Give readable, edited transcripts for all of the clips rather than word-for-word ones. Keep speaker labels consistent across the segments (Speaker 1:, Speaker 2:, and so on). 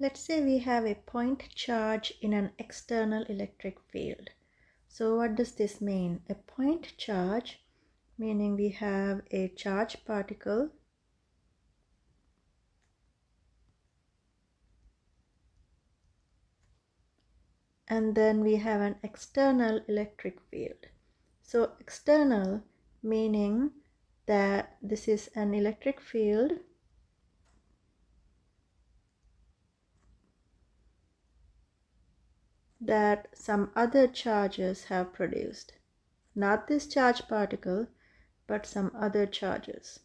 Speaker 1: Let's say we have a point charge in an external electric field. So what does this mean? A point charge, meaning we have a charged particle and then we have an external electric field. So external meaning that this is an electric field that some other charges have produced. Not this charged particle, but some other charges.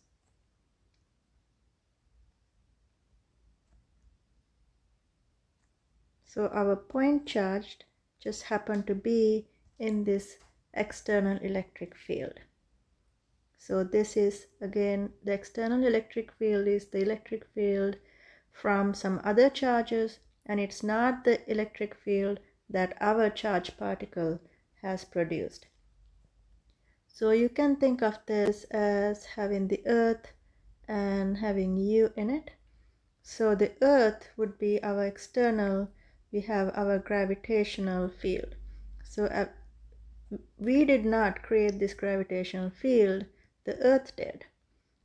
Speaker 1: So our point charge just happened to be in this external electric field. So this is again the external electric field is the electric field from some other charges, and it's not the electric field that our charged particle has produced. So you can think of this as having the earth and having you in it. So the earth would be our external, we have our gravitational field. So we did not create this gravitational field, the earth did.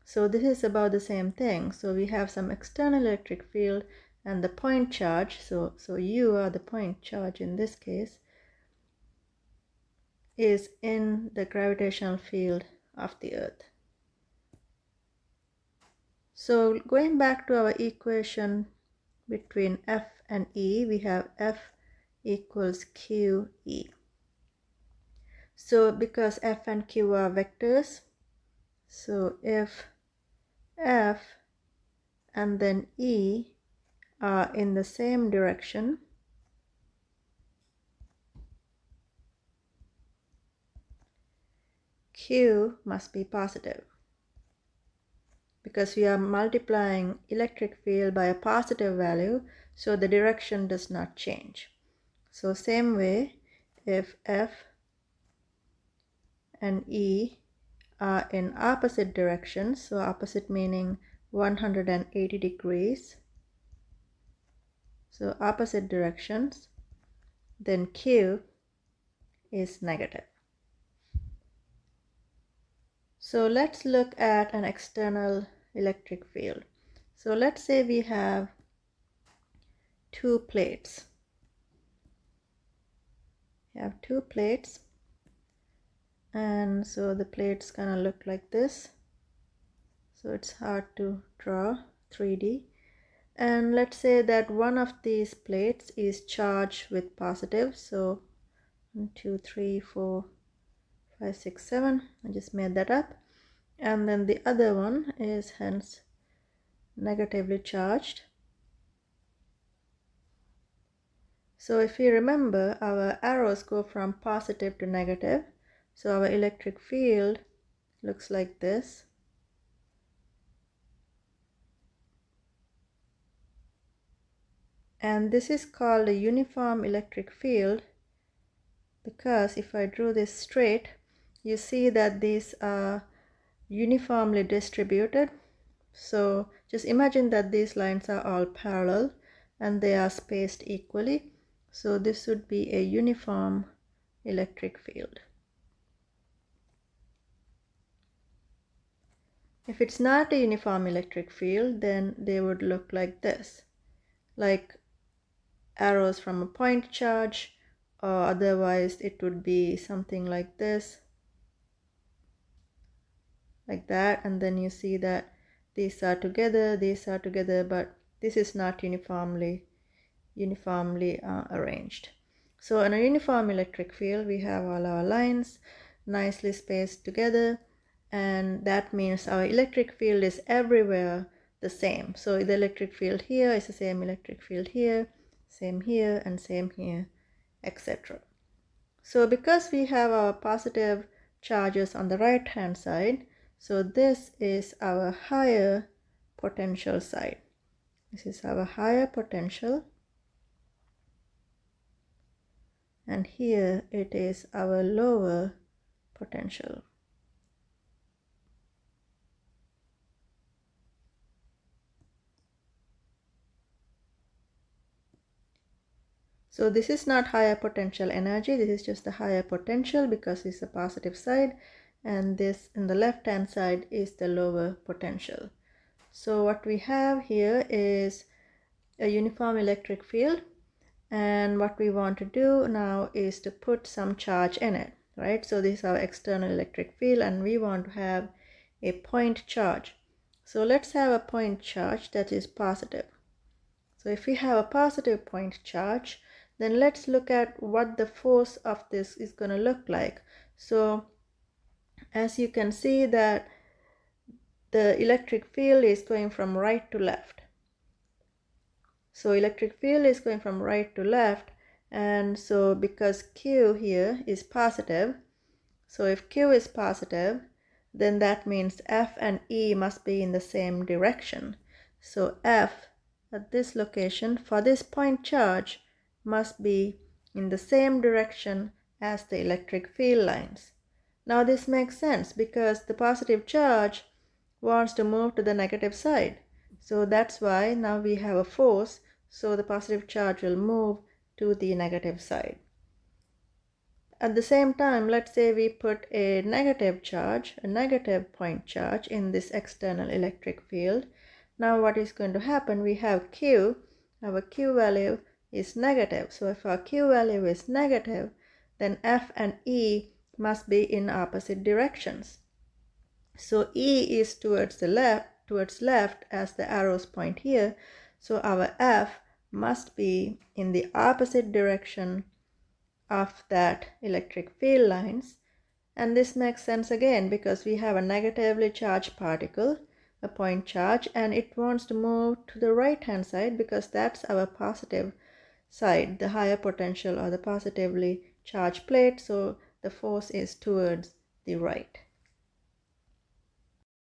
Speaker 1: So this is about the same thing. So we have some external electric field and the point charge, so you are the point charge in this case, is in the gravitational field of the earth. So going back to our equation between F and E, we have F equals QE. So because F and Q are vectors, so if F and then E are in the same direction, Q must be positive, because we are multiplying electric field by a positive value, so the direction does not change. So same way, if F and E are in opposite directions, so opposite meaning 180 degrees, so opposite directions, then Q is negative. So let's look at an external electric field. So let's say we have two plates. We have two plates, and so the plates kind of look like this. So it's hard to draw 3D. And let's say that one of these plates is charged with positive. So 1, 2, 3, 4, 5, 6, 7. I just made that up. And then the other one is hence negatively charged. So if you remember, our arrows go from positive to negative. So our electric field looks like this. And this is called a uniform electric field, because if I drew this straight, you see that these are uniformly distributed. So just imagine that these lines are all parallel and they are spaced equally. So this would be a uniform electric field. If it's not a uniform electric field, then they would look like this, like arrows from a point charge, or otherwise it would be something like this, like that. And then you see that these are together, but this is not uniformly arranged. So in a uniform electric field, we have all our lines nicely spaced together, and that means our electric field is everywhere the same. So the electric field here is the same electric field here, same here, and same here, etc. So because we have our positive charges on the right hand side, so this is our higher potential side. This is our higher potential, and here it is our lower potential. So this is not higher potential energy, this is just the higher potential because it's the positive side, and this in the left hand side is the lower potential. So what we have here is a uniform electric field, and what we want to do now is to put some charge in it, right? So this is our external electric field and we want to have a point charge. So let's have a point charge that is positive. So if we have a positive point charge, then let's look at what the force of this is going to look like. So as you can see that the electric field is going from right to left. So electric field is going from right to left, and so because Q here is positive, so if Q is positive, then that means F and E must be in the same direction. So F at this location for this point charge must be in the same direction as the electric field lines. Now this makes sense because the positive charge wants to move to the negative side. So that's why now we have a force, so the positive charge will move to the negative side. At the same time, let's say we put a negative charge, a negative point charge in this external electric field. Now what is going to happen? We have Q, our Q value is negative. So if our Q value is negative, then F and E must be in opposite directions. So E is towards the left as the arrows point here. So our F must be in the opposite direction of that electric field lines, and this makes sense again because we have a negatively charged particle, a point charge, and it wants to move to the right hand side because that's our positive side, the higher potential or the positively charged plate, so the force is towards the right.